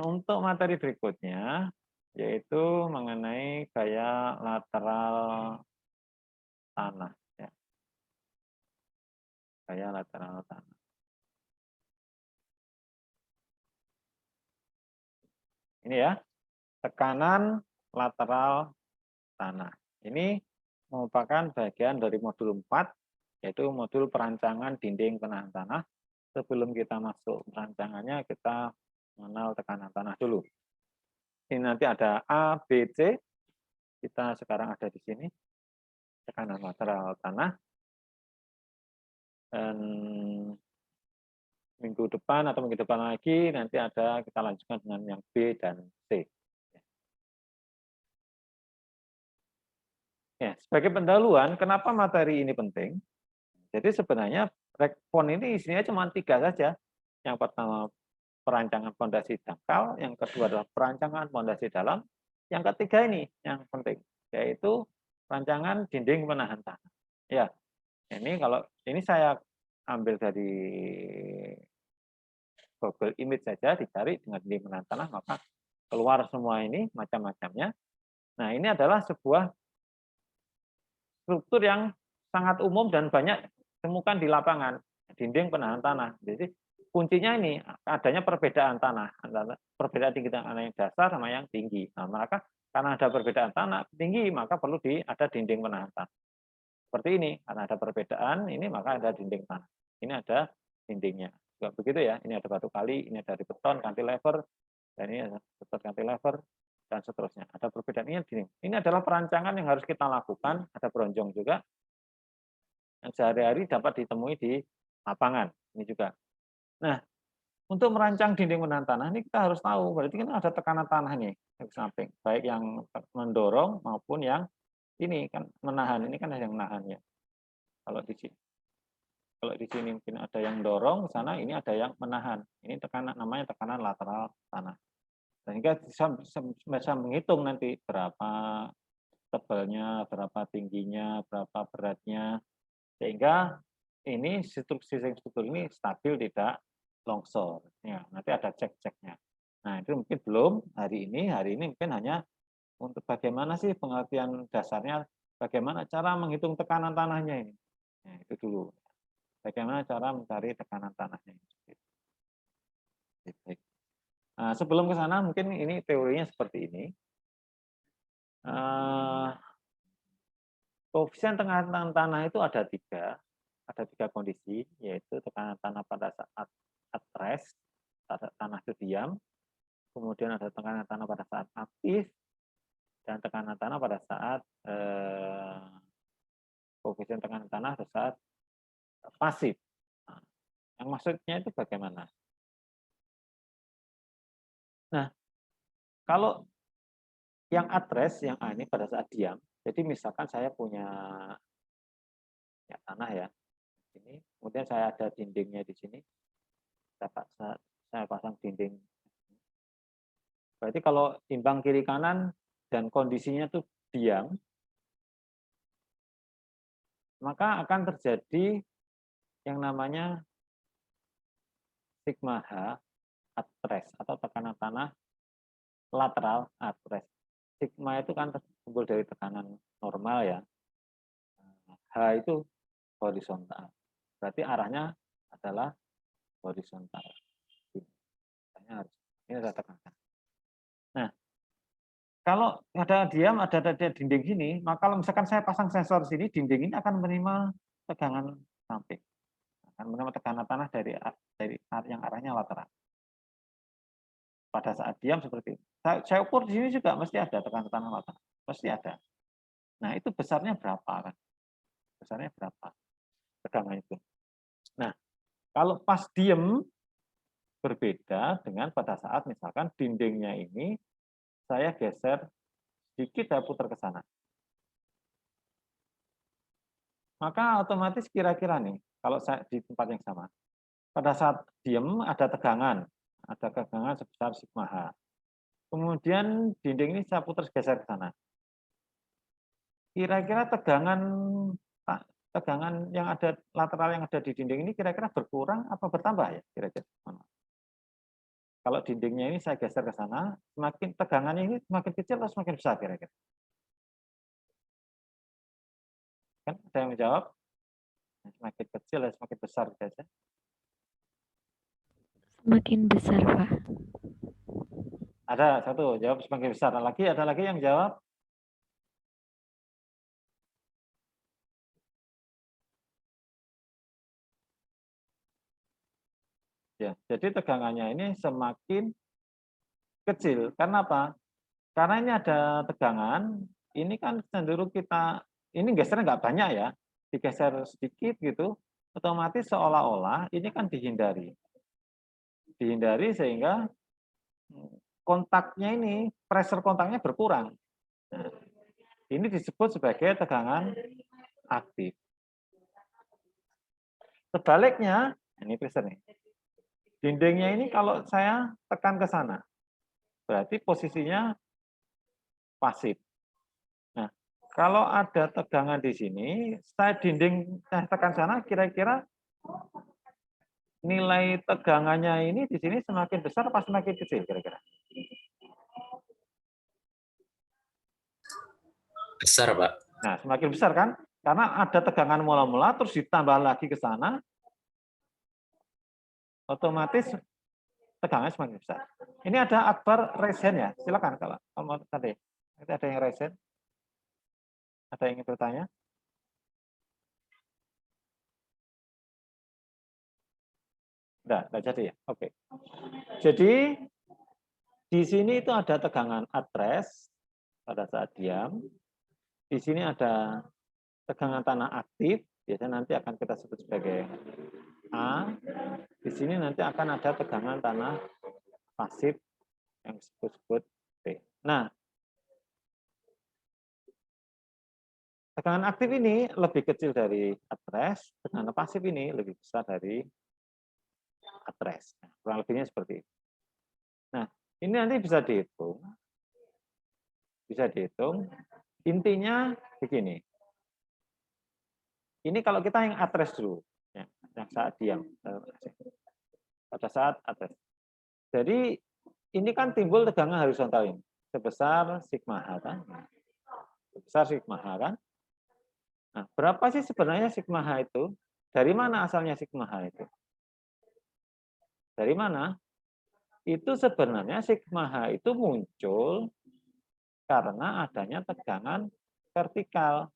Untuk materi berikutnya, yaitu mengenai gaya lateral tanah, ya, gaya lateral tanah. Ini ya, tekanan lateral tanah. Ini merupakan bagian dari modul 4, yaitu modul perancangan dinding penahan tanah. Sebelum kita masuk perancangannya, kita mengenal tekanan tanah dulu. Ini nanti ada A, B, C. Kita sekarang ada di sini, tekanan lateral tanah. Dan minggu depan atau minggu depan lagi nanti ada kita lanjutkan dengan yang B dan C. Ya, sebagai pendahuluan, kenapa materi ini penting? Jadi sebenarnya rekpon ini isinya cuma 3 saja. Yang pertama perancangan fondasi dangkal, yang kedua adalah perancangan fondasi dalam, yang ketiga ini yang penting, yaitu perancangan dinding penahan tanah. Ya, ini kalau ini saya ambil dari Google Image saja, dicari dengan dinding penahan tanah, maka keluar semua ini macam-macamnya. Nah, ini adalah sebuah struktur yang sangat umum dan banyak temukan di lapangan, dinding penahan tanah. Jadi kuncinya ini adanya perbedaan tanah, antara perbedaan tinggi tanah yang dasar sama yang tinggi. Nah, maka karena ada perbedaan tanah tinggi, maka perlu ada dinding penahan tanah. Seperti ini, karena ada perbedaan ini maka ada dinding tanah. Ini ada dindingnya. Juga begitu ya, ini ada batu kali, ini ada dari beton, cantilever, dan ini ada beton cantilever, dan seterusnya. Ada perbedaan ini dinding. Ini adalah perancangan yang harus kita lakukan, ada bronjong juga, yang sehari-hari dapat ditemui di lapangan. Ini juga. Nah, untuk merancang dinding penahan tanah ini kita harus tahu, berarti kan ada tekanan tanah nih di samping, baik yang mendorong maupun yang ini kan menahan. Ini kan ada yang menahan ya. Kalau di sini, kalau di sini mungkin ada yang dorong, di sana ini ada yang menahan. Ini tekanan namanya tekanan lateral tanah. Sehingga bisa menghitung nanti berapa tebalnya, berapa tingginya, berapa beratnya, sehingga ini struktur ini stabil, tidak longsor. Ya, nanti ada cek-ceknya. Nah, itu mungkin belum hari ini mungkin hanya untuk bagaimana sih pengertian dasarnya, bagaimana cara menghitung tekanan tanahnya ini. Nah, itu dulu. Bagaimana cara mencari tekanan tanahnya. Baik. Nah, sebelum ke sana mungkin ini teorinya seperti ini. Koefisien tekanan tanah itu ada tiga kondisi, yaitu tekanan tanah pada saat at rest, saat tanah itu diam, kemudian ada tekanan tanah pada saat aktif, dan tekanan tanah pada saat koefisien tekanan tanah pada saat pasif. Nah, yang maksudnya itu bagaimana? Nah, kalau yang at rest, yang A ini pada saat diam, jadi misalkan saya punya ya, tanah ya, ini, kemudian saya ada dindingnya di sini, saya pasang dinding. Berarti kalau timbang kiri kanan dan kondisinya itu diam, maka akan terjadi yang namanya sigma H at rest atau tekanan tanah lateral at rest. Sigma itu kan terkumpul dari tekanan normal ya. H itu horizontal. Berarti arahnya adalah horizontal. Ini adalah tekanan. Nah, kalau ada diam, ada dinding sini, maka kalau misalkan saya pasang sensor sini, dinding ini akan menerima tegangan samping. Akan menerima tekanan tanah dari yang arahnya lateral. Pada saat diam seperti itu. Saya ukur di sini juga mesti ada tekanan tanah lateral. Mesti ada. Nah, itu besarnya berapa kan? Besarnya berapa tegangan itu. Nah, kalau pas diem berbeda dengan pada saat misalkan dindingnya ini saya geser sedikit, saya putar ke sana. Maka otomatis kira-kira nih, kalau saya di tempat yang sama, pada saat diem ada tegangan sebesar sigma H. Kemudian dinding ini saya putar geser ke sana. Kira-kira tegangan yang ada lateral yang ada di dinding ini kira-kira berkurang apa bertambah ya kira-kira? Kalau dindingnya ini saya geser ke sana, semakin tegangannya ini semakin kecil atau semakin besar kira-kira? Kan ada yang menjawab, semakin kecil atau semakin besar saja. Semakin besar, Pak. Ada satu jawab semakin besar. Ada lagi yang jawab? Ya, jadi tegangannya ini semakin kecil. Karena apa? Karena ini ada tegangan, ini kan cenderung kita, ini gesernya nggak banyak ya, digeser sedikit gitu, otomatis seolah-olah ini kan dihindari. Dihindari sehingga kontaknya ini, pressure kontaknya berkurang. Nah, ini disebut sebagai tegangan aktif. Sebaliknya, ini pressure nih. Dindingnya ini kalau saya tekan ke sana, berarti posisinya pasif. Nah, kalau ada tegangan di sini, saya tekan sana, kira-kira nilai tegangannya ini di sini semakin besar apa semakin kecil kira-kira? Besar, Pak. Nah, semakin besar kan? Karena ada tegangan mula-mula, terus ditambah lagi ke sana, otomatis tegangannya semakin besar. Ini ada Akbar raise hand ya, silakan kalau mau tadi. Ada yang raise hand? Ada yang ingin bertanya? Enggak jadi ya. Oke. Jadi di sini itu ada tegangan at rest pada saat diam. Di sini ada tegangan tanah aktif, biasanya nanti akan kita sebut sebagai A. Di sini nanti akan ada tegangan tanah pasif yang disebut B. Nah, tegangan aktif ini lebih kecil dari at rest, tegangan pasif ini lebih besar dari at rest. Nah, kurang lebihnya seperti itu. Nah, ini nanti bisa dihitung. Bisa dihitung. Intinya begini. Ini kalau kita yang at rest dulu, ya, yang saat diam. Pada saat at rest. Jadi ini kan timbul tegangan horizontal ini sebesar sigma H kan? Sebesar sigma H kan? Nah, berapa sih sebenarnya sigma H itu? Dari mana asalnya sigma H itu? Dari mana? Itu sebenarnya sigma H itu muncul karena adanya tegangan vertikal.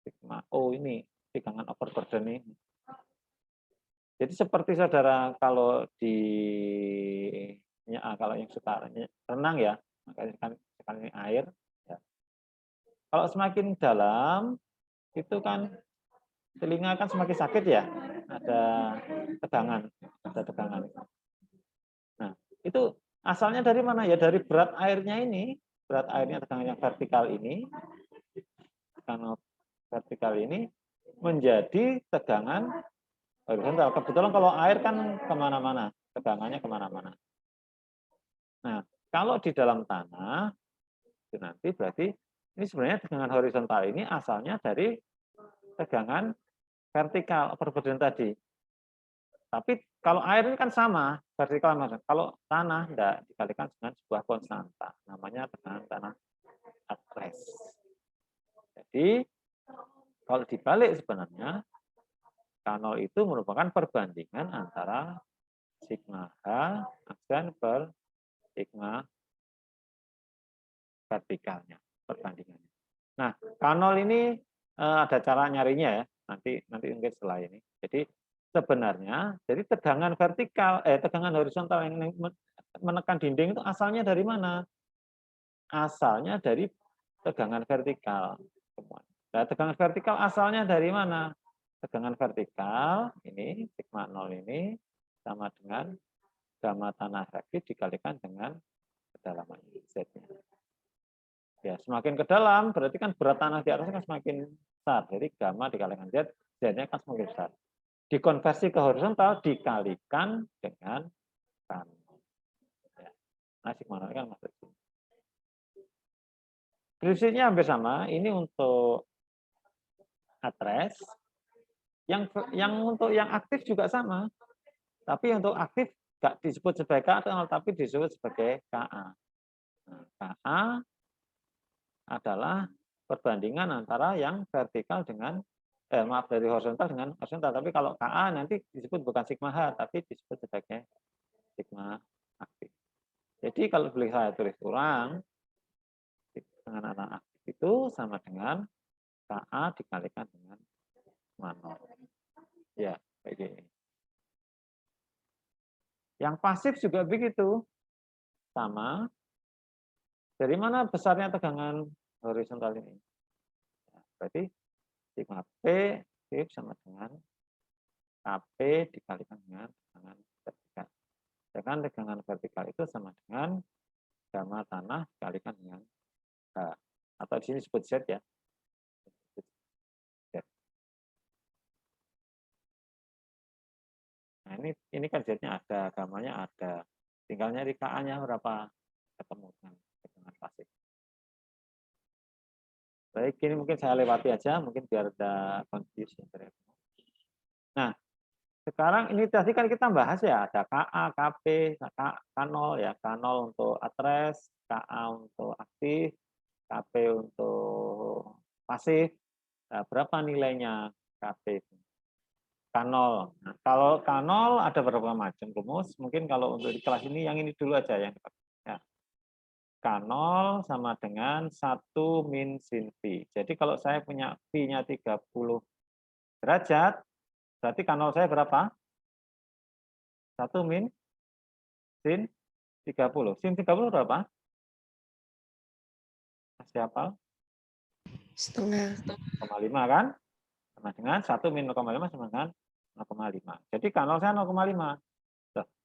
Sigma O ini, tegangan overburden ini. Jadi seperti saudara kalau kalau yang suka renang ya, makanya kan sekali air. Ya. Kalau semakin dalam itu kan telinga kan semakin sakit ya, ada tegangan. Nah itu asalnya dari mana ya? Dari berat airnya ini, berat airnya tegangan yang vertikal ini, tegangan vertikal ini menjadi tegangan horizontal. Kebetulan kalau air kan kemana-mana, tegangannya kemana-mana. Nah, kalau di dalam tanah, itu nanti berarti ini sebenarnya tegangan horizontal ini asalnya dari tegangan vertikal, overburden tadi. Tapi kalau air ini kan sama, vertikal sama. Kalau tanah tidak dikalikan dengan sebuah konstanta, namanya tegangan tanah at rest. Jadi, kalau dibalik sebenarnya, K0 itu merupakan perbandingan antara sigma H aksen per sigma vertikalnya, perbandingannya. Nah, K0 ini ada cara nyarinya ya, nanti mungkin setelah ini. Jadi sebenarnya jadi tegangan vertikal tegangan horizontal yang menekan dinding itu asalnya dari mana? Asalnya dari tegangan vertikal. Nah, tegangan vertikal asalnya dari mana? Tegangan vertikal ini sigma 0 ini sama dengan gamma tanah reaktif dikalikan dengan kedalaman Z-nya. Ya, semakin ke dalam berarti kan berat tanah di atasnya kan semakin besar. Jadi gamma dikalikan Z, Z-nya kan semakin besar. Dikonversi ke horizontal dikalikan dengan kan. Ya. Nah, sigma 0 kan masuk sini. Prinsipnya hampir sama. Ini untuk at rest. Yang untuk yang aktif juga sama. Tapi untuk aktif nggak disebut sebagai KA, tapi disebut sebagai KA. Nah, KA adalah perbandingan antara yang vertikal dengan maaf dari horizontal dengan horizontal. Tapi kalau KA nanti disebut bukan sigma H, tapi disebut sebagai sigma aktif. Jadi kalau boleh saya tulis ulang, dengan anak aktif itu sama dengan KA dikalikan dengan sigma 0. Ya, begini. Yang pasif juga begitu. Sama. Dari mana besarnya tegangan horizontal ini? Ya, berarti sigma P sama dengan KP dikalikan dengan tegangan vertikal. Sedangkan tegangan vertikal itu sama dengan gamma tanah dikalikan dengan H. Atau di sini disebut Z ya. Z. Nah, ini kan Z-nya ada, gamanya ada. Tinggal nyari KA-nya berapa ketemu dengan pasif. Baik, ini mungkin saya lewati aja, mungkin biar ada confusion. Nah, sekarang ini tadi kan kita bahas ya, ada KA, KP, K0 ya, K0 untuk atres, KA untuk aktif, KP untuk pasif. Nah, berapa nilainya KP? K0. Nah, kalau K0 ada berapa macam rumus? Mungkin kalau untuk di kelas ini yang ini dulu aja yang ya. K0 sama dengan 1 min sin phi. Jadi kalau saya punya phi-nya 30 derajat, berarti K0 saya berapa? 1 min sin 30. Sin 30 berapa? Masih hafal? Setengah. 0,5 kan? Sama dengan 1 min 0,5 sama dengan 0,5. Jadi K0 saya 0,5.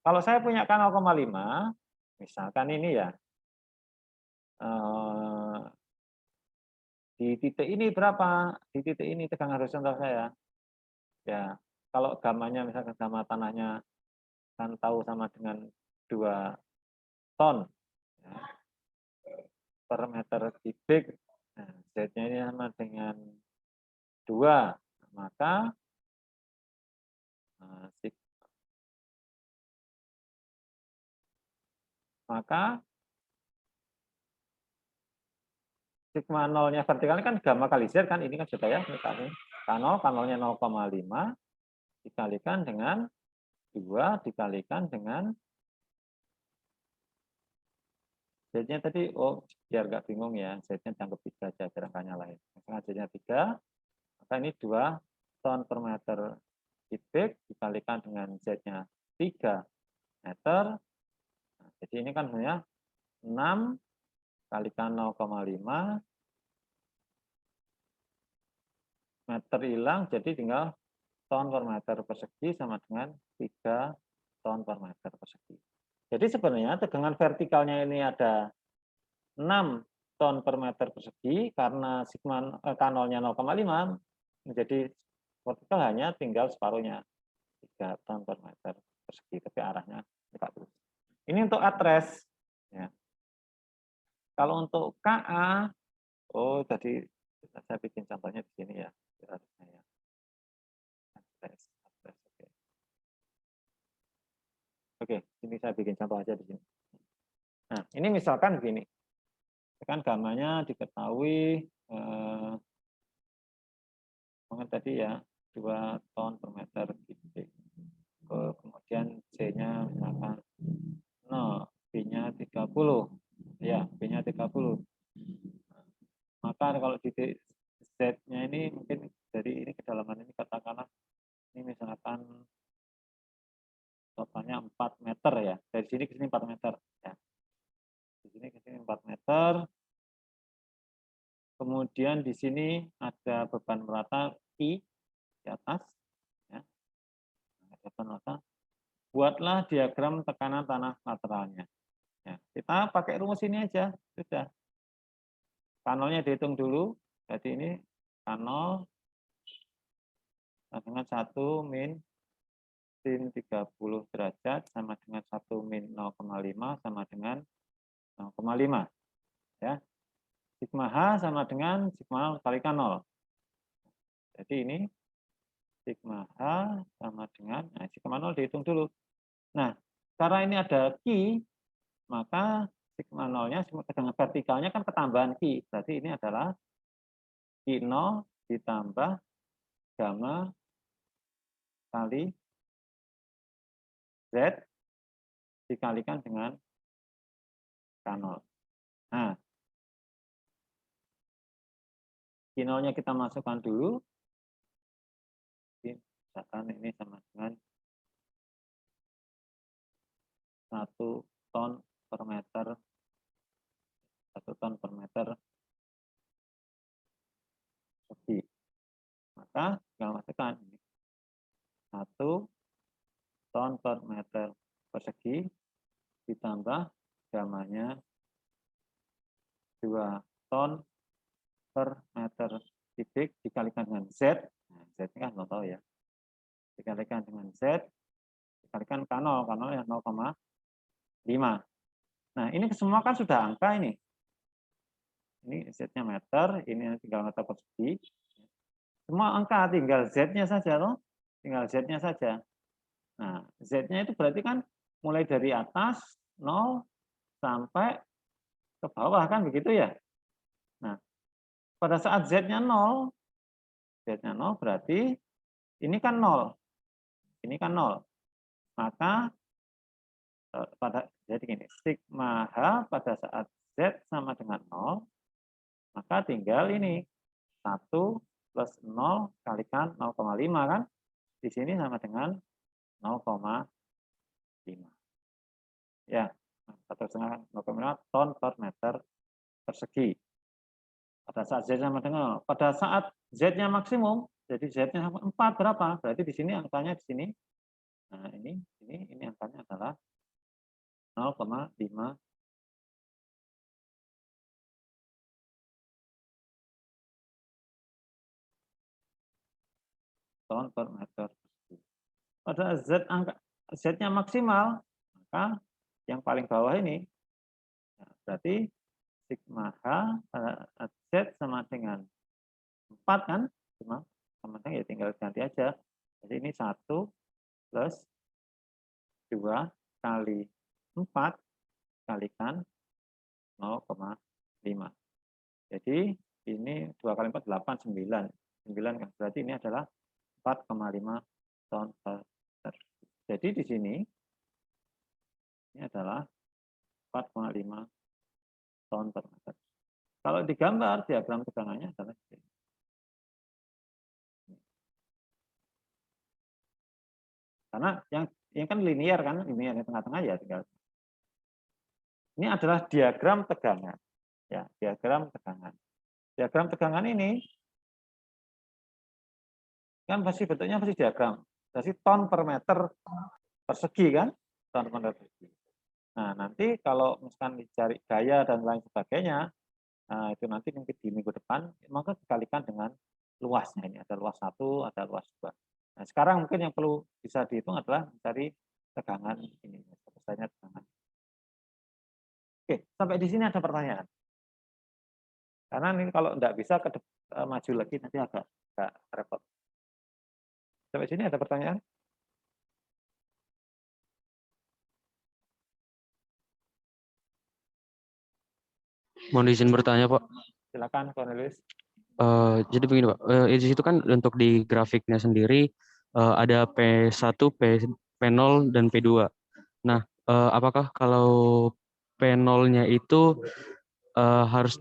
Kalau saya punya K 0,5, misalkan ini ya, di titik ini berapa? Di titik ini tegangan horizontal saya. Ya, kalau gamanya misalkan gamma tanahnya kan tahu sama dengan 2 ton ya, per meter kubik. Nah, Z-nya ini sama dengan 2. Maka sigma nolnya vertikal kan gamma kali Z kan, ini kan sudah ya, K0, K0-nya 0,5 dikalikan dengan 2 dikalikan dengan Z-nya tadi, biar nggak bingung ya, Z-nya dianggap 3 aja, gerakannya lain. Misalnya Z-nya 3, maka ini 2 ton per meter kubik dikalikan dengan Z-nya 3 meter. Nah, jadi ini kan sebenarnya 6 kalikan 0,5 meter hilang, jadi tinggal ton per meter persegi sama dengan 3 ton per meter persegi. Jadi sebenarnya tegangan vertikalnya ini ada 6 ton per meter persegi, karena sigma K0-nya 0,5 menjadi vertikal hanya tinggal separuhnya 3 ton per meter persegi, tapi arahnya tegak lurus. Ini untuk atres. Ya. Kalau untuk KA, tadi saya bikin contohnya di sini ya. Oke, ini saya bikin contoh aja di sini. Nah, ini misalkan begini. Kan gamanya diketahui tadi ya 2 ton per meter kubik. Kemudian C-nya misalkan 0, B-nya 30. Ya, B-nya 30. Maka kalau titik Z-nya ini mungkin dari ini kedalaman ini katakanlah ini misalkan totalnya 4 meter ya. Dari sini ke sini 4 meter ya. Di sini ke sini 4 meter. Kemudian di sini ada beban merata I di atas ya. Beban merata. Buatlah diagram tekanan tanah lateralnya. Ya, kita pakai rumus ini aja, sudah. K0-nya dihitung dulu. Jadi ini K0 dengan 1 min sin 30 derajat sama dengan 1 min 0,5 sama dengan 0,5. Ya. Sigma H sama dengan sigma kali K0. Jadi ini sigma H sama dengan, sigma 0 dihitung dulu. Nah, karena ini ada Q, maka sigma nolnya, tegangan vertikalnya kan ketambahan Q. Berarti ini adalah Q0 ditambah gamma kali Z dikalikan dengan K0. Nah, Q0-nya kita masukkan dulu. Misalkan ini sama dengan 1 ton per meter, 1 ton per meter persegi. Maka tinggal masukkan ini 1 ton per meter persegi ditambah gamanya 2 ton per meter kubik dikalikan dengan Z. Nah, Z ini kan nggak tahu ya. Dikalikan dengan Z, dikalikan K0, K0 ya 0,5. Nah, ini semua kan sudah angka ini. Ini Z-nya meter, ini tinggal meter persegi. Semua angka, tinggal Z-nya saja, loh. Tinggal Z-nya saja. Nah, Z-nya itu berarti kan mulai dari atas 0 sampai ke bawah, kan begitu ya? Nah, pada saat Z-nya 0, Z-nya 0 berarti ini kan 0. Ini kan 0. Maka jadi gini, sigma H pada saat Z sama dengan 0, maka tinggal ini 1 plus 0 kalikan 0,5 kan? Di sini sama dengan 0,5. Ya, 1,5 ton per meter persegi. Pada saat Z sama dengan 0. Pada saat Z-nya maksimum, jadi Z-nya 4 berapa? Berarti di sini angkanya di sini. Nah, ini angkanya adalah 0,5 ton per meter persegi. Pada Z-nya maksimal, maka yang paling bawah ini, nah, berarti sigma H Z sama dengan 4 kan? Sama dengan ya tinggal ganti aja. Jadi ini 1 plus 2 kali 4 kalikan 0,5. Jadi ini 2 kali 4, 8, 9. 9 kan? Berarti ini adalah 4,5 ton per meter. Jadi di sini ini adalah 4,5 ton per meter. Kalau digambar diagram tegangannya adalah ini. Karena yang kan linear kan, linear di tengah-tengah ya tinggal. Ini adalah diagram tegangan. Ya, diagram tegangan. Diagram tegangan ini kan pasti bentuknya pasti diagram. Jadi ton per meter persegi kan, ton per meter persegi. Nah, nanti kalau misalkan dicari gaya dan lain sebagainya, nah itu nanti mungkin di minggu depan, maka dikalikan dengan luasnya. Ini ada luas 1, ada luas 2. Nah, sekarang mungkin yang perlu bisa dihitung adalah mencari tegangan ini, besarnya tegangan. Oke, sampai di sini ada pertanyaan. Karena ini kalau tidak bisa maju lagi nanti agak repot. Sampai sini ada pertanyaan? Mohon izin bertanya, Pak. Silakan, Cornelius. Jadi begini, Pak. Di situ kan untuk di grafiknya sendiri ada P1, P0, dan P2. Nah, apakah kalau P0-nya itu harus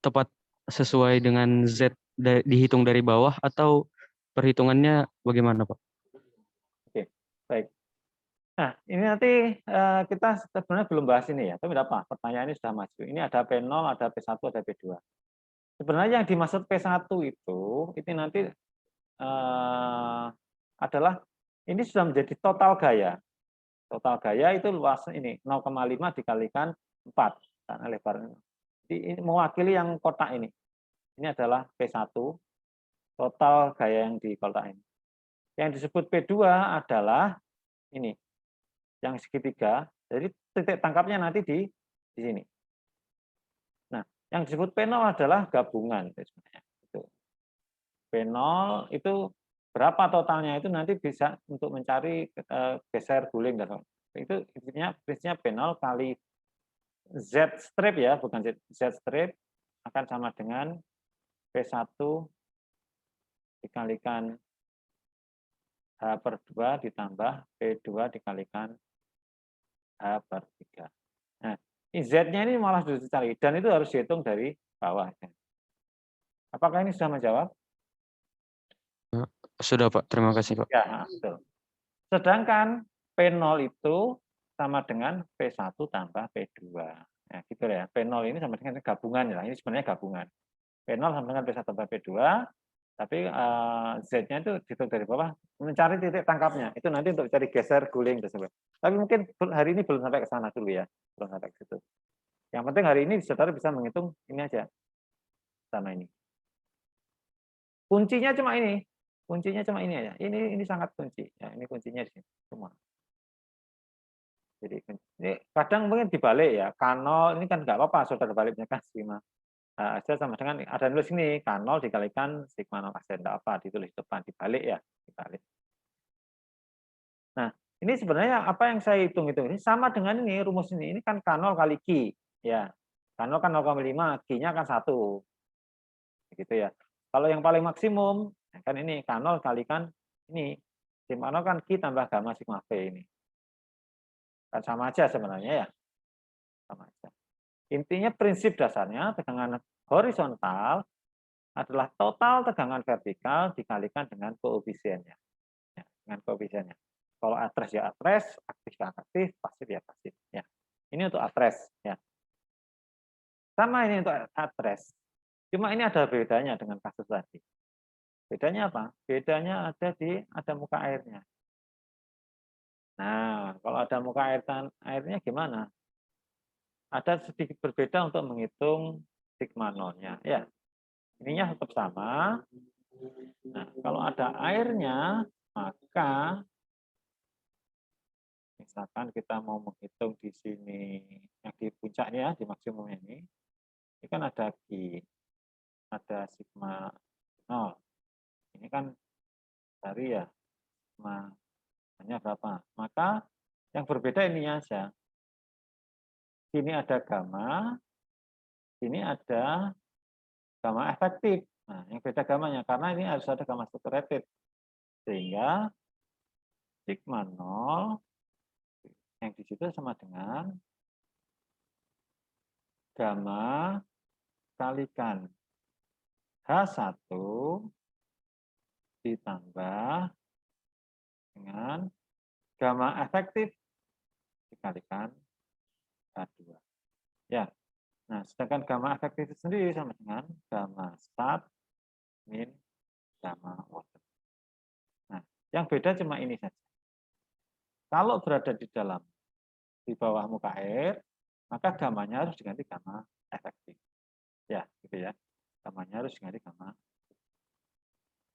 tepat sesuai dengan Z dihitung dari bawah atau perhitungannya bagaimana, Pak? Oke, baik. Nah, ini nanti kita sebenarnya belum bahas ini ya, tapi tidak apa, pertanyaan ini sudah maju. Ini ada P0, ada P1, ada P2. Sebenarnya yang dimaksud P1 itu nanti adalah ini sudah menjadi total gaya. Total gaya itu luas ini 0,5 dikalikan 4 karena lebarnya. Jadi ini mewakili yang kotak ini. Ini adalah P1, total gaya yang di kotak ini. Yang disebut P2 adalah ini, yang segitiga. Jadi titik tangkapnya nanti di sini. Nah, yang disebut P0 adalah gabungan sebenarnya. P0 itu berapa totalnya itu nanti bisa untuk mencari geser guling dan Itu prinsipnya P0 kali Z strip ya, bukan Z strip akan sama dengan P1 dikalikan H/2 ditambah P2 dikalikan H/3. Nah, Z-nya ini malah sudah dicari, dan itu harus dihitung dari bawah. Apakah ini sudah menjawab? Sudah Pak, terima kasih Pak. Ya, betul. Sedangkan P0 itu sama dengan P1 tambah P2. Nah, gitu ya. P0 ini sama dengan gabungan ya. Ini sebenarnya gabungan. P0 sama dengan P1 tambah P2, tapi Z-nya itu dihitung dari bawah, mencari titik tangkapnya. Itu nanti untuk cari geser guling tersebut. Tapi mungkin hari ini belum sampai ke sana dulu ya. Belum sampai ke situ. Yang penting hari ini saudara bisa menghitung ini aja. Sama ini. Kuncinya cuma ini. Kuncinya cuma ini aja. Ini sangat kunci. Ya, ini kuncinya di sini semua. Jadi ini kadang mungkin dibalik ya. K0 ini kan nggak apa-apa saudara baliknya kan sigma aja sama dengan ada nulis ini K0 dikalikan sigma 0 aksen enggak apa ditulis depan dibalik ya, dibalik. Nah, ini sebenarnya apa yang saya hitung itu ini sama dengan ini rumus ini kan K0 kali Q ya. K0 kan 0,5, Q-nya kan 1. Begitu ya. Kalau yang paling maksimum kan ini K0 kalikan ini sigma 0 kan Q tambah gamma sigma V ini. Kan sama aja sebenarnya ya. Sama aja. Intinya prinsip dasarnya tegangan horizontal adalah total tegangan vertikal dikalikan dengan koefisiennya. Ya, dengan koefisiennya. Kalau atres ya atres, aktif ya aktif, pasif ya pasif. Ya. Ini untuk atres. Ya. Sama ini untuk atres. Cuma ini ada bedanya dengan kasus tadi. Bedanya apa? Bedanya ada muka airnya. Nah, kalau ada muka airnya gimana? Ada sedikit berbeda untuk menghitung sigma nolnya. Ya, ininya tetap sama. Nah, kalau ada airnya, maka misalkan kita mau menghitung di sini yang di puncaknya, di maksimum ini kan ada Q, ada sigma 0. Ini kan dari ya, sigma hanya berapa. Maka yang berbeda ininya aja. Sini ada gamma, sini ada gamma efektif. Nah, yang beda gamanya karena ini harus ada gamma saturated. Sehingga sigma 0 yang di situ sama dengan gamma kalikan H1 ditambah dengan gamma efektif dikalikan H2. Ya. Nah, sedangkan gamma efektif itu sendiri sama dengan gamma stat min gamma water. Nah, yang beda cuma ini saja. Kalau berada di bawah muka air, maka gamanya harus diganti gamma efektif. Ya, gitu ya. Gamanya harus diganti gamma.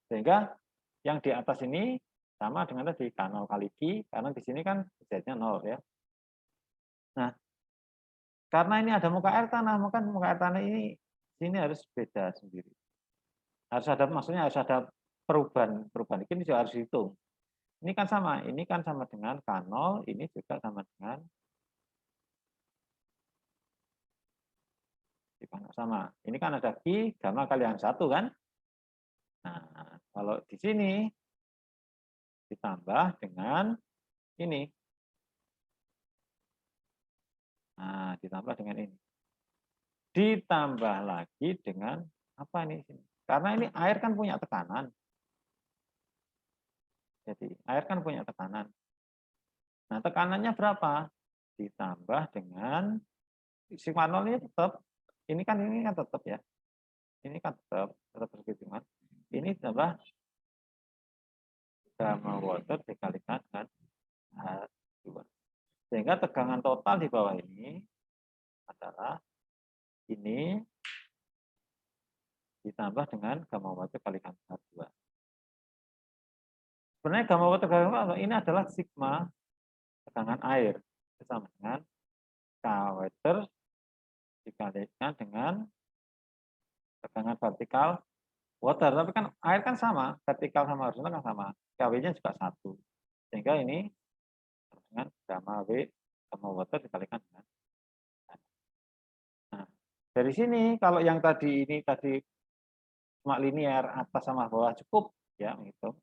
Sehingga yang di atas ini sama dengan tadi K0 kali Q, karena di sini kan Z-nya 0 ya. Nah, karena ini ada muka air tanah, maka muka air tanah ini sini harus beda sendiri. Harus ada, maksudnya harus ada perubahan ini juga harus dihitung. Ini kan sama dengan K0, ini juga sama dengan sama. Ini kan ada Q, gamma kalian 1 kan. Nah, kalau di sini ditambah dengan ini. Nah, ditambah dengan ini. Ditambah lagi dengan apa ini? Karena ini air kan punya tekanan. Jadi, air kan punya tekanan. Nah, tekanannya berapa? Ditambah dengan sigma 0 ini tetap. Ini kan tetap ya. Ini kan tetap perhitungan. Ini tambah gamma water dikalikan dengan H2. Sehingga tegangan total di bawah ini adalah ini ditambah dengan gamma water kalikan H2. Sebenarnya gamma water kalikan ini adalah sigma tegangan air sama dengan K water dikalikan dengan tegangan vertikal water. Tapi kan air kan sama, vertikal sama horizontal kan sama. KW-nya juga 1. Sehingga ini dengan gamma W gamma water dikalikan dengan. Nah, dari sini kalau yang tadi ini tadi cuma linear atas sama bawah cukup ya gitu.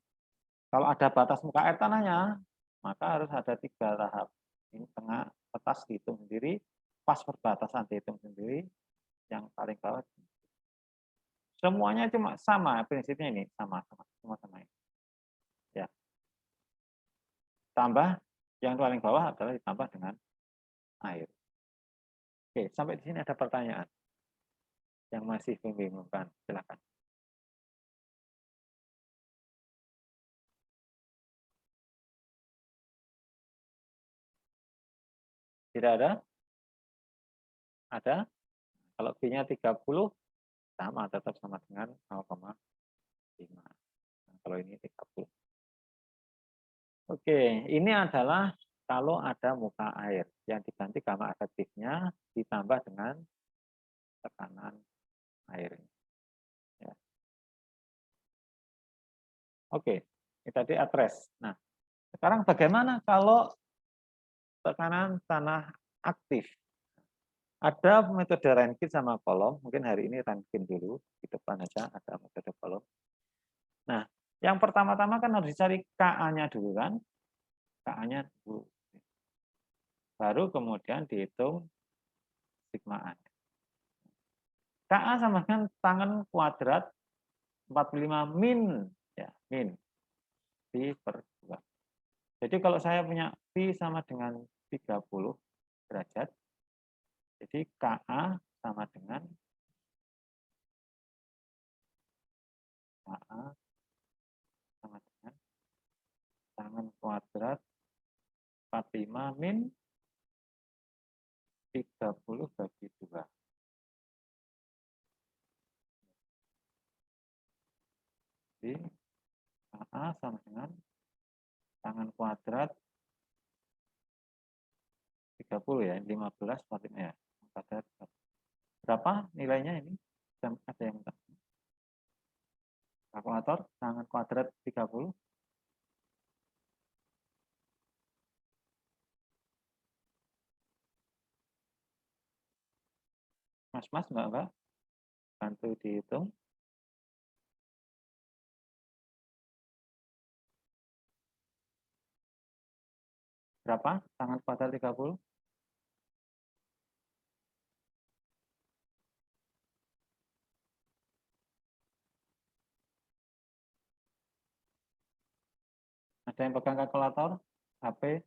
Kalau ada batas muka air tanahnya, maka harus ada 3 tahap. Ini tengah atas dihitung sendiri, pas perbatasan dihitung sendiri, yang paling bawah. Semuanya cuma sama prinsipnya ini, sama ini. Ya. Tambah yang paling bawah adalah ditambah dengan air. Oke, sampai di sini ada pertanyaan yang masih membingungkan, silakan. Tidak ada? Ada? Kalau B-nya 30, sama, tetap sama dengan 0,5. Nah, kalau ini 30. Oke, ini adalah kalau ada muka air yang diganti gamma efektifnya ditambah dengan tekanan air. Ya. Oke, ini tadi address. Nah, sekarang bagaimana kalau tekanan tanah aktif? Ada metode Rankine sama kolom. Mungkin hari ini Rankine dulu, di depan aja ada metode kolom. Nah, yang pertama-tama kan harus dicari KA-nya dulu kan. KA-nya dulu. Baru kemudian dihitung sigma A. KA sama dengan tangan kuadrat 45 min. Ya, min. Pi per 2. Jadi kalau saya punya Pi sama dengan 30 derajat, jadi KA sama dengan KA sama dengan tangan kuadrat 45 min 30 bagi 2. Jadi KA sama dengan tangan kuadrat 30 ya, 15 45 ya. Berapa nilainya ini? Ada yang minta? Kalkulator, tangan kuadrat 30. Mas, Mbak, bantu dihitung. Berapa tangan kuadrat 30? Ada yang pegang kalkulator? HP?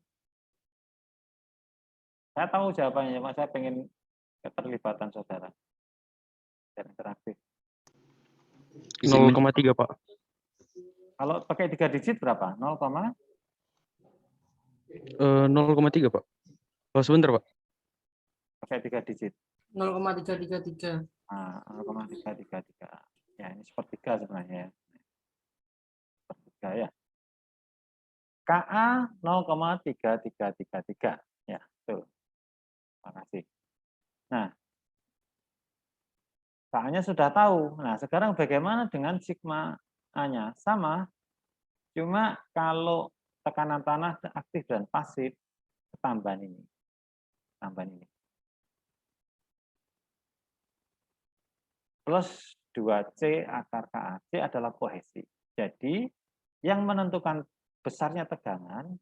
Saya tahu jawabannya, Mas. Saya pengen keterlibatan saudara. Dan interaktif. 0,3 Pak. Kalau pakai 3 digit berapa? 0, 0,3 Pak. Oh sebentar Pak. pakai 3 digit. 0,333. Nah, 0,333. Ya, ini sepertiga sebenarnya ya. Sepertiga ya. KA 0,3333. Ya, betul. Terima kasih. Nah, KA-nya sudah tahu. Nah, sekarang bagaimana dengan sigma A-nya? Sama, cuma kalau tekanan tanah aktif dan pasif, tambahan ini. Tambahan ini. Plus 2C akar KA. C adalah kohesi. Jadi, yang menentukan besarnya tegangan,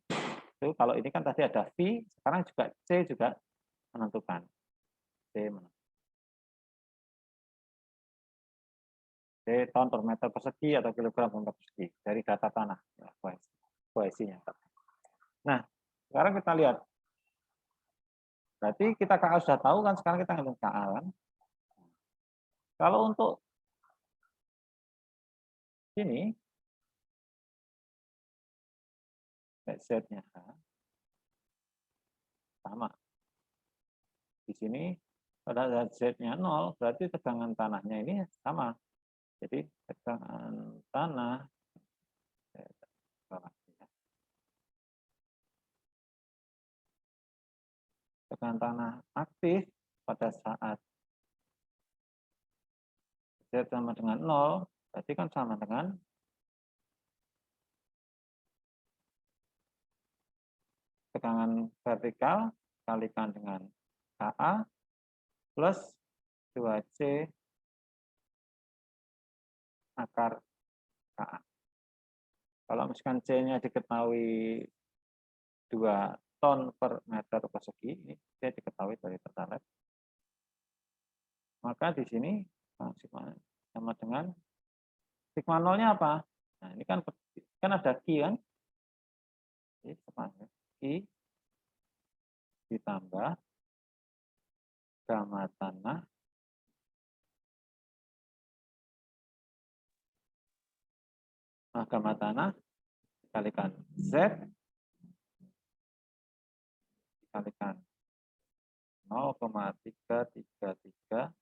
itu kalau ini kan tadi ada V, sekarang juga C juga menentukan. C menentukan. C ton per meter persegi atau kilogram per meter persegi dari data tanah. Ya, kohesinya. Nah, sekarang kita lihat. Berarti kita KA sudah tahu kan, sekarang kita ngitung KA kan. Kalau untuk ini, Z-nya sama. Di sini pada Z-nya 0, berarti tegangan tanahnya ini sama. Jadi tegangan tanah aktif pada saat Z sama dengan 0, berarti kan sama dengan tegangan vertikal kalikan dengan KA plus 2C akar KA. Kalau misalkan C-nya diketahui 2 ton per meter persegi, ini C diketahui dari Pertalite. Maka di sini sama dengan sigma nolnya apa? Nah, ini kan ada Q kan? Q ditambah gamma tanah gamma tanah dikalikan Z dikalikan 0,333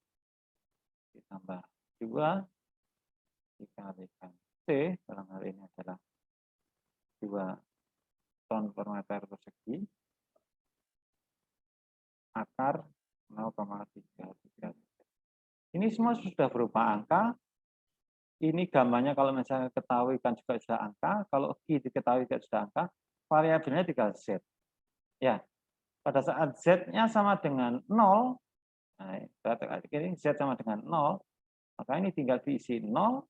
ditambah 2 dikalikan C, dalam hal ini adalah 2 ton per meter persegi akar 0,333. Ini semua sudah berupa angka. Ini gambarnya kalau misalnya ketahui kan juga sudah angka, kalau Q diketahui juga sudah angka, variabelnya tinggal Z. Ya, pada saat Z-nya sama dengan 0, nah, berarti ini Z sama dengan 0, maka ini tinggal diisi 0,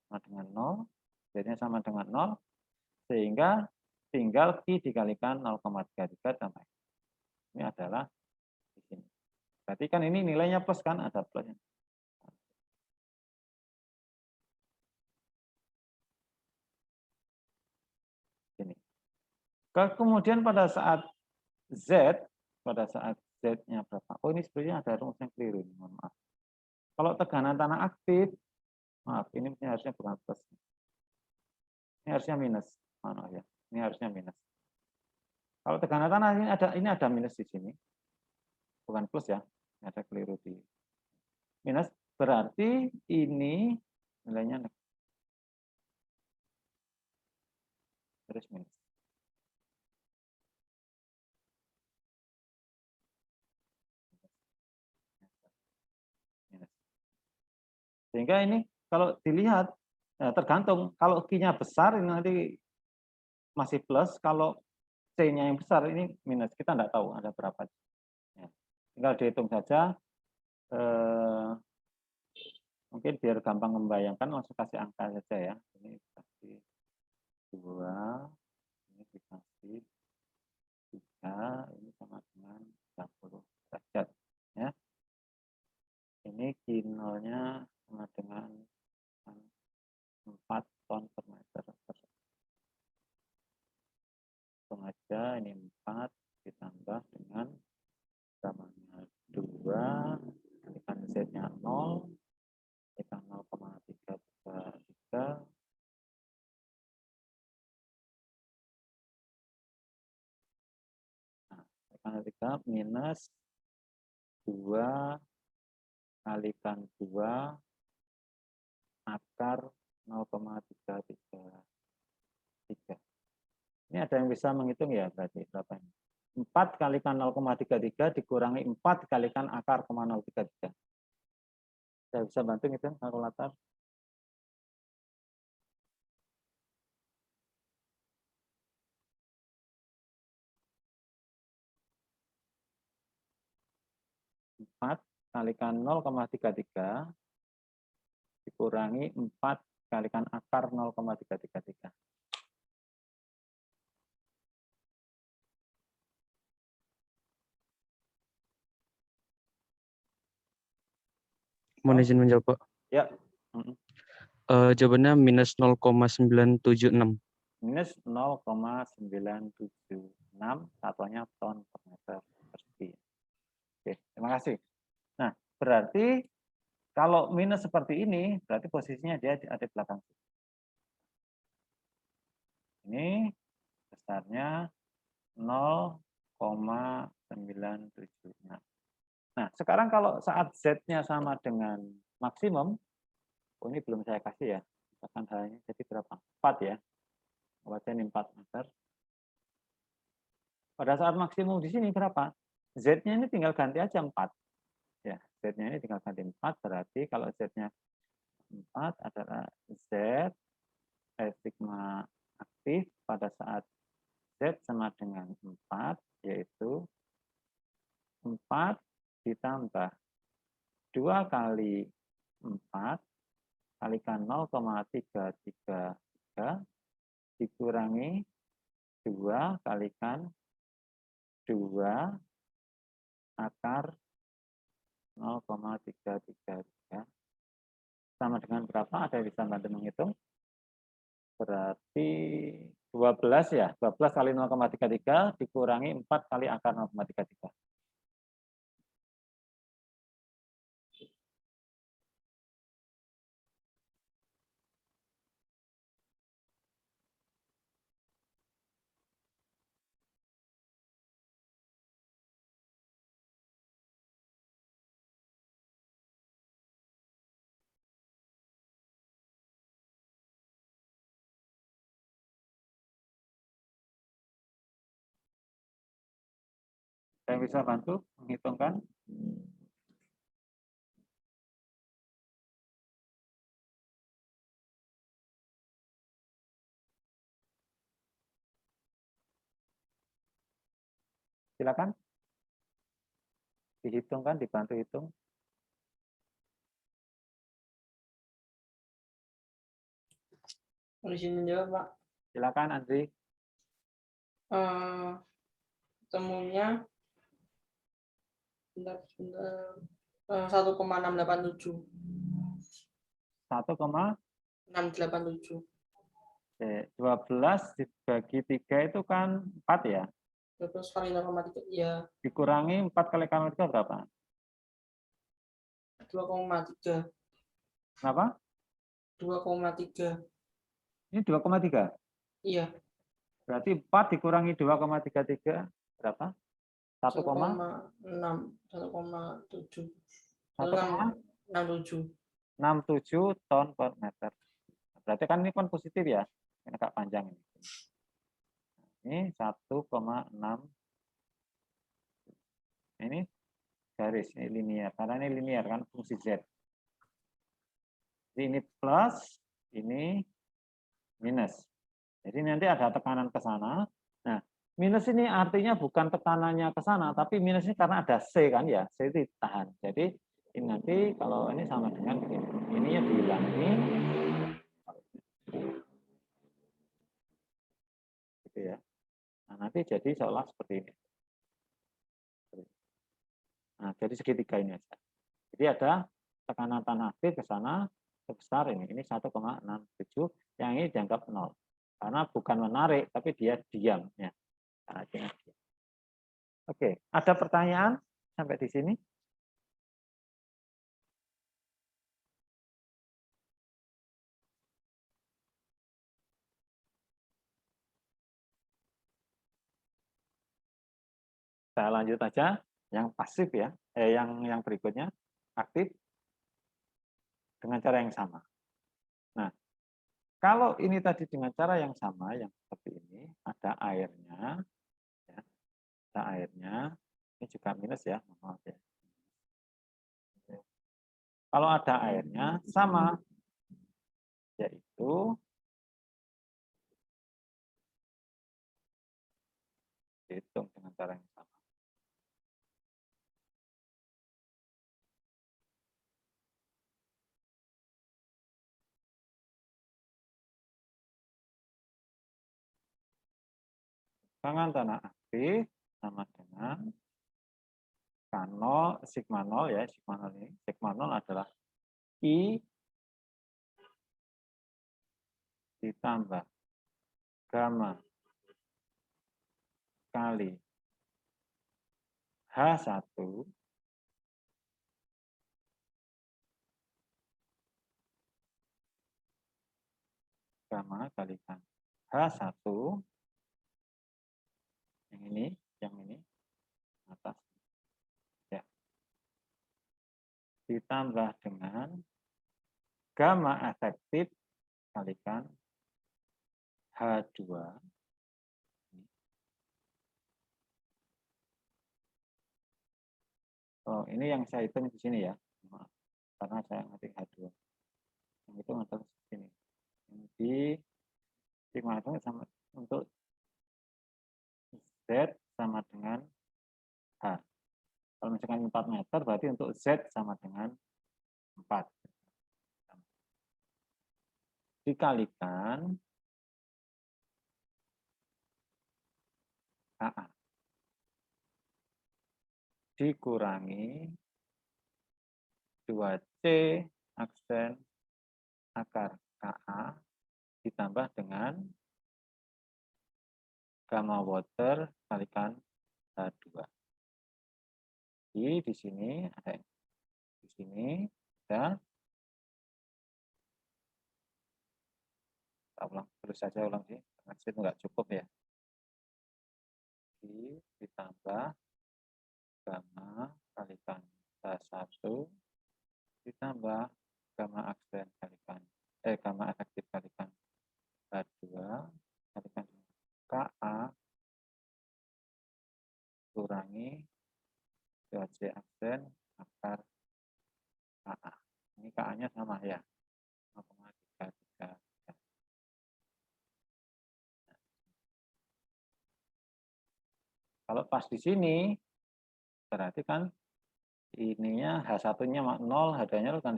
sama dengan 0, Z-nya sama dengan 0, sehingga tinggal Q dikalikan 0,33 tambah. Ini adalah di sini. Berarti kan ini nilainya plus kan, ada plusnya. Ini. Kemudian pada saat Z-nya berapa? Oh, ini sebenarnya ada rumus yang keliru, mohon maaf. Kalau tegangan tanah aktif, maaf, ini harusnya bukan plus. Ini harusnya minus. Maaf ya. Ini harusnya minus. Kalau tekanan tanah ini ada minus di sini. Bukan plus ya. Ini ada keliru di minus. Berarti ini nilainya negatif. Terus minus. Sehingga ini kalau dilihat tergantung, kalau Q-nya besar ini nanti masih plus, kalau C-nya yang besar ini minus. Kita nggak tahu ada berapa. Ya. Tinggal dihitung saja. Mungkin biar gampang membayangkan, langsung kasih angka saja ya. Ini dikasih 2, ini dikasih 3, ini sama dengan 30 derajat. Ya. Ini Q0-nya sama dengan 4 ton per meter persegi. Hitung aja, ini 4 ditambah dengan gamanya 2, kalikan Z-nya 0, kita 0,333, nah, kalikan 3 minus 2 kalikan 2 akar 0,333. Ini ada yang bisa menghitung ya, berarti berapa ini? 4 kalikan 0,33 dikurangi 4 kalikan akar 0,033. Saya bisa bantu ngitung kalkulator? Kalikan 0,33 dikurangi 4 kalikan akar 0,333. Mohon izin menjawab, Pak. Ya. Jawabannya minus 0,976. Minus 0,976, satuannya ton per meter persegi. Oke, terima kasih. Nah, berarti kalau minus seperti ini, berarti posisinya dia ada di belakang. Ini besarnya 0,976. Nah, sekarang kalau saat Z-nya sama dengan maksimum, oh ini belum saya kasih ya, misalkan halnya jadi berapa? 4 ya, baca ini 4 meter. Pada saat maksimum di sini berapa? Z-nya ini tinggal ganti aja 4. Ya, Z-nya ini tinggal ganti 4, berarti kalau Z-nya 4 adalah Z sigma aktif pada saat Z sama dengan 4, yaitu 4 ditambah 2 kali 4 kalikan 0,333 dikurangi 2 kalikan 2 akar 0,333 sama dengan berapa? Ada yang bisa bantu menghitung? Berarti 12 ya, 12 kali 0,33 dikurangi 4 kali akar 0,33. Saya bisa bantu menghitungkan? Silakan. Dihitungkan, dibantu hitung. Di sini jawab, Pak. Silakan, Andri. Temunya 1,687. 1,687. 687. 12 dibagi 3 itu kan 4 ya. 12 kali 0,3 ya Dikurangi 4 kali 0,3 berapa? 2,3. Kenapa? 2,3. Ini 2,3. Iya. Berarti 4 dikurangi 2,33 berapa? 1,6. 1,7. 1,67. 67 ton per meter. Berarti kan ini kan positif ya. Ini agak panjang ini. Ini 1,6. Ini garis, ini linear. Karena ini linear kan fungsi Z. Jadi ini plus, ini minus. Jadi nanti ada tekanan ke sana. Nah, minus ini artinya bukan tekanannya ke sana, tapi minus ini karena ada C kan ya, C itu ditahan. Jadi ini nanti kalau ini sama dengan begini. Ininya dihilangi. Gitu ya. Nah, nanti jadi seolah seperti ini. Nah, jadi segitiga ini aja. Jadi ada tekanan tanah aktif ke sana sebesar ini 1,67, yang ini dianggap 0. Karena bukan menarik, tapi dia diam ya. Oke, ada pertanyaan sampai di sini? Saya lanjut aja yang pasif ya, yang berikutnya aktif dengan cara yang sama. Nah, kalau ini tadi dengan cara yang sama, yang seperti ini, ada airnya, ya, ada airnya, ini juga minus ya, maaf ya. Kalau ada airnya sama, yaitu dihitung dengan cara yang sama. Tegangan tanah aktif sama dengan K0, sigma 0 ya, sigma 0 ini. Sigma 0 adalah I ditambah gamma kali H1 gamma kalikan H1 yang ini atas ya, ditambah dengan gamma efektif kalikan H2 ini yang saya hitung di sini ya, maaf, karena saya ngetik H2 yang itu adalah sini. Ini di sigma itu sama untuk Z sama dengan H. Kalau misalkan 4 meter, berarti untuk Z sama dengan 4. Dikalikan KA. Dikurangi 2C aksen akar KA ditambah dengan gamma water kalikan H2. Di sini ada di sini ada. Kita ulang terus saja ulang sih, karena itu nggak cukup ya. Ditambah gamma kalikan H1 ditambah gamma aksen kalikan gamma efektif kalikan H2 kalikan KA kurangi 2C aksen akar KA. Ini KA-nya sama ya, 0,333. Kalau pas di sini, berarti kan ininya H1-nya 0, H2-nya kan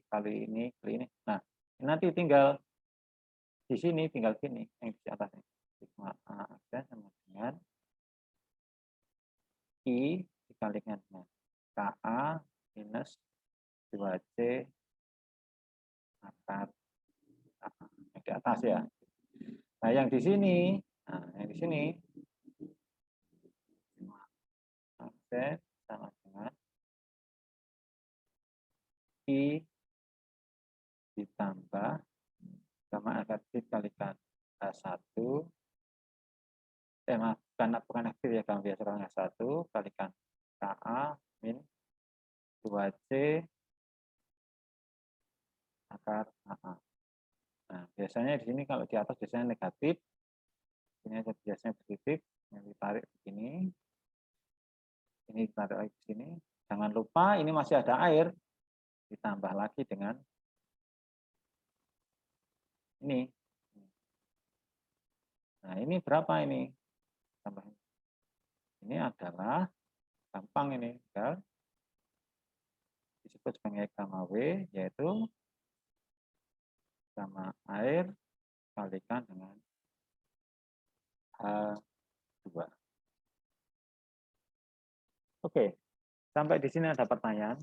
kali ini. Nah, nanti tinggal di sini, tinggal gini, yang di atasnya. Sigma A aksen sama dengan I dikalikan dengan KA minus 2C akar KA. Yang di atas ya. Nah, yang di sini, aksen sama dengan I ditambah gamma efektif kalikan H1 maaf, bukan aktif ya, gamma biasa kalikan H1 kalikan KA min 2C akar AA. Nah, biasanya di sini kalau di atas biasanya negatif, ini biasanya positif, yang ditarik begini, ini ditarik lagi ke sini. Jangan lupa ini masih ada air, ditambah lagi dengan ini. Nah, ini berapa ini? Tambah. Ini adalah gampang ini, tinggal disebut sebagai gamma W, yaitu gamma air kalikan dengan H2. Oke, sampai di sini ada pertanyaan?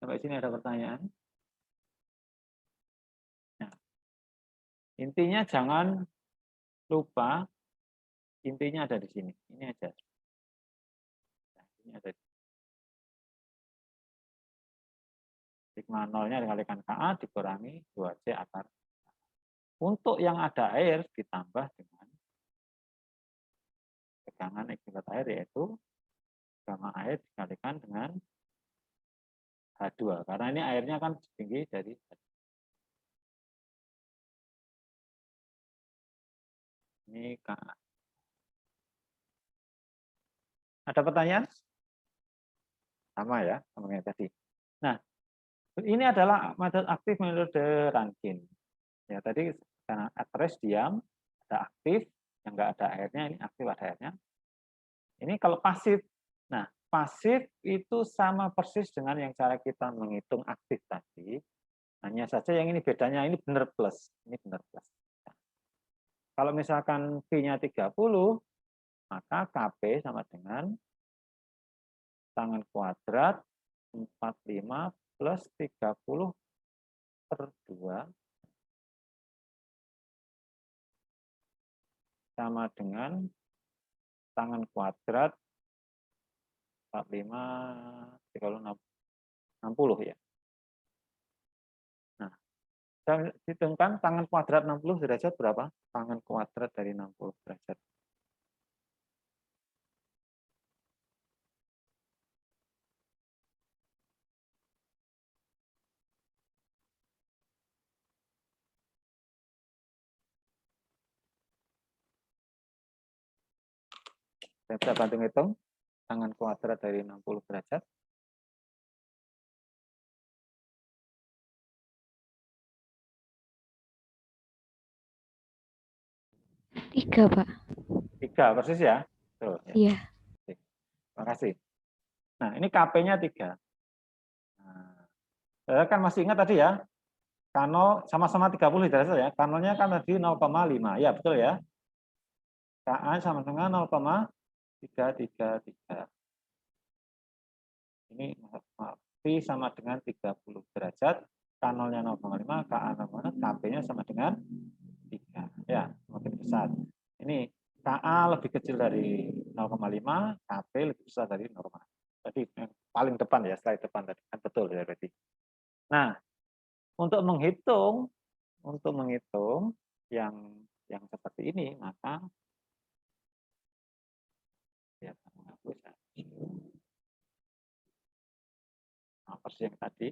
Sampai sini ada pertanyaan? Nah, intinya jangan lupa, intinya ada di sini. Ini aja. Nah, ini ada. Sigma 0-nya dikalikan KA dikurangi 2C akar. Untuk yang ada air ditambah dengan tegangan akibat air, yaitu gamma air dikalikan dengan H2. Karena ini airnya kan tinggi dari ini KA. Ada pertanyaan? Sama ya, sama yang tadi. Nah, ini adalah metode aktif, metode Rankine. Ya, tadi karena at rest diam, ada aktif, yang enggak ada airnya, ini aktif ada airnya. Ini kalau pasif. Nah, pasif itu sama persis dengan yang cara kita menghitung aktif tadi. Hanya saja yang ini bedanya, ini benar plus, ini benar plus. Kalau misalkan V-nya 30, maka KP sama dengan tangan kuadrat 45 plus 30 per 2 sama dengan tangan kuadrat 45 60 ya. Nah, saya hitungkan tangan kuadrat 60 derajat berapa? Tangan kuadrat dari 60 derajat. Saya bisa bantu ngitung tangan kuadrat dari 60 derajat. 3, Pak. 3 persis ya. Tuh, ya. Iya. Terima kasih. Nah, ini KP-nya 3. Nah, saya kan masih ingat tadi ya, K0 sama-sama 30 derajat ya. K0-nya kan tadi 0,5. Ya, betul ya. KA sama dengan 0,333. Ini Pi sama dengan 30 derajat. K0-nya 0,5, KA 0,5, KP-nya sama dengan 3. Ya, semakin besar. Ini KA lebih kecil dari 0,5, KP lebih besar dari normal. Tadi yang paling depan ya, slide depan tadi kan betul ya berarti. Nah, untuk menghitung yang seperti ini, maka ya menghapus persis yang tadi.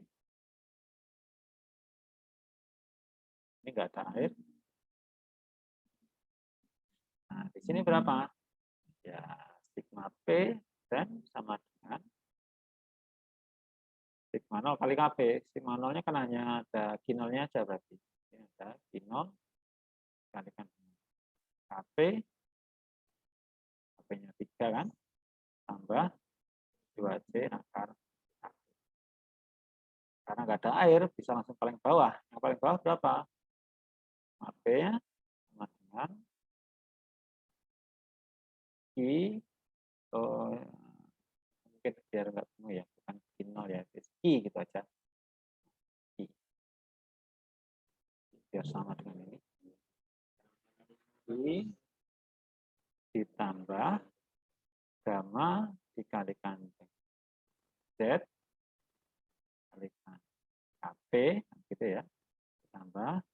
Ini enggak ada air. Nah, di sini berapa? Ya, sigma P dan sama dengan sigma 0 kali KP. Sigma 0-nya kan hanya ada Q0-nya aja berarti. Ini ada Q0 kalikan KP. KP-nya 3 kan? Tambah 2C akar KP. Karena nggak ada air, bisa langsung paling bawah. Yang paling bawah berapa? KP-nya sama dengan I, mungkin biar nggak penuh ya, bukan Q0 ya, I gitu aja. I. Biar sama dengan ini. I ditambah gamma dikalikan Z kalikan KP gitu ya, ditambah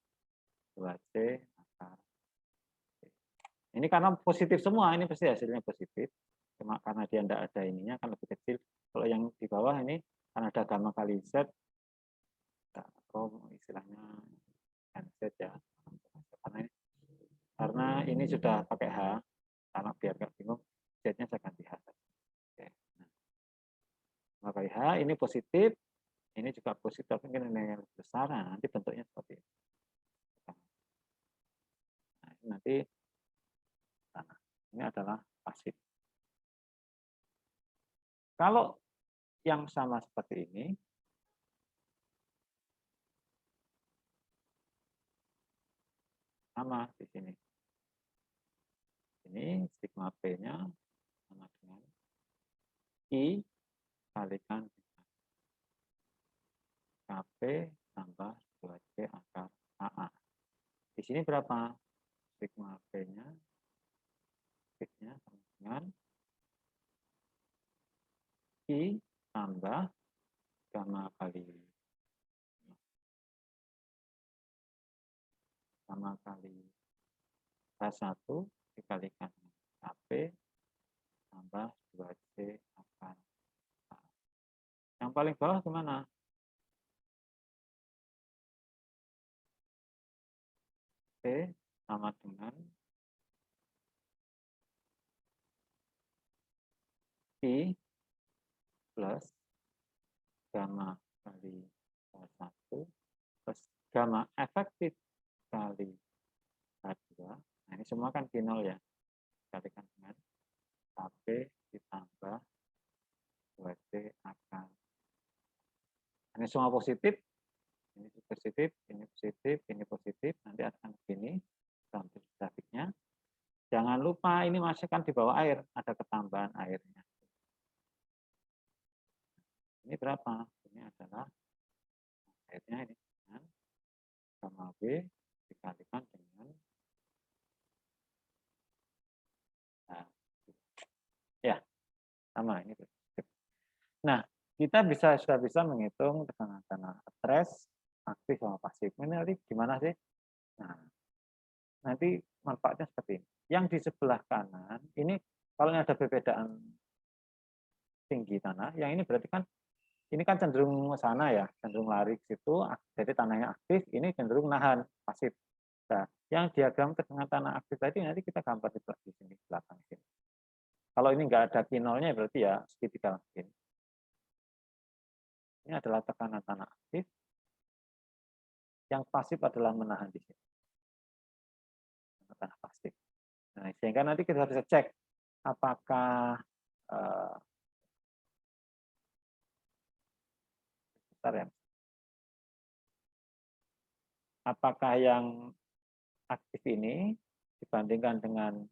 2C akar. Ini karena positif semua, ini pasti hasilnya positif. Cuma karena dia tidak ada ininya kan lebih kecil. Kalau yang di bawah ini kan ada gamma kali Z, atau istilahnya Z ya. Karena ini sudah pakai H, karena biar nggak bingung, Z-nya saya ganti H. Oke. Nah, kali H ini positif, ini juga positif, tapi mungkin ini yang lebih besar, nah, nanti bentuknya seperti ini. Nah, ini nanti ini adalah pasif. Kalau yang sama seperti ini, sama di sini. Ini sigma P-nya sama dengan I kalikan KP tambah 2C akar AA. Di sini berapa? Sigma P-nya sama dengan I tambah gamma kali H1 dikalikan KP tambah 2C akar A. Yang paling bawah kemana? P sama dengan I plus gamma kali H1 plus gamma efektif kali H2. Nah, ini semua kan Q0 ya. Dikalikan dengan KP ditambah 2C akar. Ini semua positif. Ini positif, ini positif, ini positif. Nanti akan begini sampai grafiknya. Jangan lupa ini masih kan di bawah air, ada ketambahan airnya. Ini berapa? Ini adalah airnya ini dengan gamma B dikalikan dengan ya sama ini. Nah, kita sudah bisa menghitung tekanan tanah stres aktif sama pasif. Ini nanti gimana sih? Nah, nanti manfaatnya seperti ini. Yang di sebelah kanan ini kalau ada perbedaan tinggi tanah, yang ini berarti kan ini kan cenderung ke sana ya, cenderung lari ke situ, jadi tanahnya aktif, ini cenderung nahan, pasif. Nah, yang diagram tegangan tanah aktif tadi nanti kita gambar di sini belakang sini. Kalau ini nggak ada Q0-nya berarti ya segitiga mungkin. Ini adalah tekanan tanah aktif. Yang pasif adalah menahan di sini. Tanah pasif. Nah, sehingga nanti kita bisa cek apakah bentar ya, apakah yang aktif ini dibandingkan dengan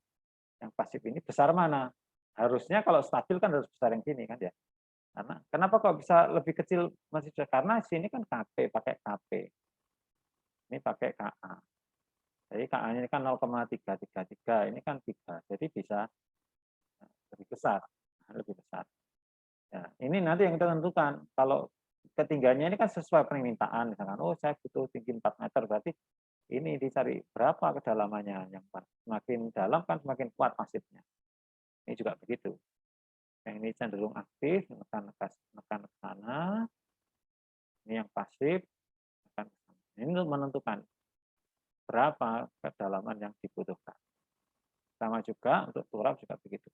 yang pasif ini besar mana? Harusnya kalau stabil kan harus besar yang sini kan ya. Karena kenapa kok bisa lebih kecil masih bisa? Karena sini kan KP, pakai KP. Ini pakai KA. Jadi KA ini kan 0,333, ini kan 3. Jadi bisa lebih besar, lebih besar. Ya, ini nanti yang kita tentukan. Kalau ketinggiannya ini kan sesuai permintaan, misalkan, oh saya butuh tinggi 4 meter, berarti ini dicari berapa kedalamannya. Yang semakin dalam kan semakin kuat pasifnya. Ini juga begitu. Yang ini cenderung aktif, menekan ke sana. Ini yang pasif, menekan ke sana. Ini untuk menentukan berapa kedalaman yang dibutuhkan. Sama juga untuk turap juga begitu.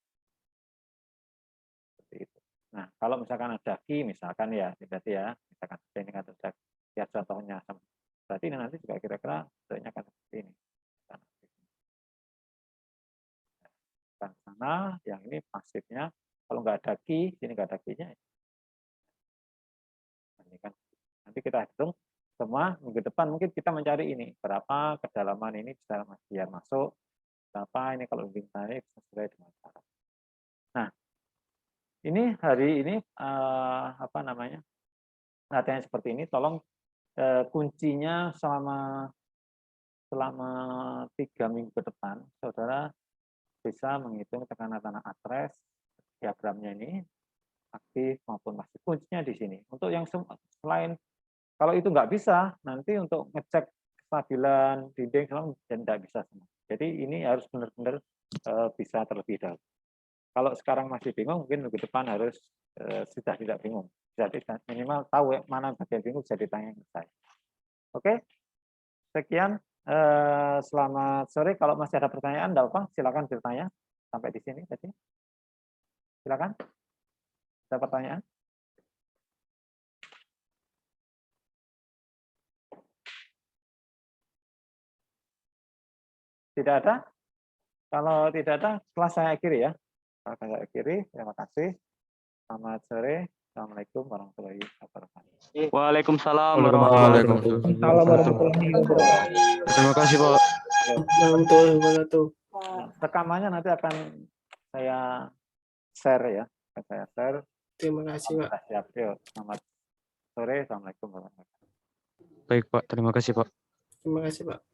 Seperti itu. Nah, kalau misalkan ada daki, misalkan ya, berarti ya, misalkan ini kan ada lihat contohnya, berarti ini nanti juga kira-kira bentuknya akan seperti ini. Kan sana, yang ini pasifnya, kalau nggak ada daki, sini nggak ada dakinya. Ini kan nanti kita hitung semua minggu depan mungkin kita mencari ini berapa kedalaman ini bisa biar masuk, berapa ini kalau lebih naik sesuai dengan syarat. Nah, ini hari ini apa namanya, latihan seperti ini, tolong kuncinya selama 3 minggu ke depan, saudara bisa menghitung tekanan tanah atres, diagramnya ini aktif maupun pasif. Kuncinya di sini. Untuk yang selain, kalau itu nggak bisa, nanti untuk ngecek kestabilan dinding dan tidak bisa semua. Jadi ini harus benar-benar bisa terlebih dahulu. Kalau sekarang masih bingung, mungkin minggu depan harus sudah tidak bingung. Jadi minimal tahu mana bagian bingung bisa ditanya ke saya. Oke, sekian. Selamat sore. Kalau masih ada pertanyaan, enggak apa, silakan bertanya. Sampai di sini tadi. Silakan. Ada pertanyaan? Tidak ada? Kalau tidak ada, kelas saya akhiri ya. Kelas saya akhiri. Terima kasih. Selamat sore. Assalamualaikum warahmatullahi wabarakatuh. Waalaikumsalam Waalaikumsalam warahmatullahi wabarakatuh. Terima kasih, Pak. Warahmatullahi wabarakatuh. Rekamannya nanti akan saya share ya. Saya share. Terima kasih, Pak. Siap. Yuk, selamat sore. Assalamualaikum warahmatullahi wabarakatuh. Baik, Pak. Terima kasih, Pak. Terima kasih, Pak.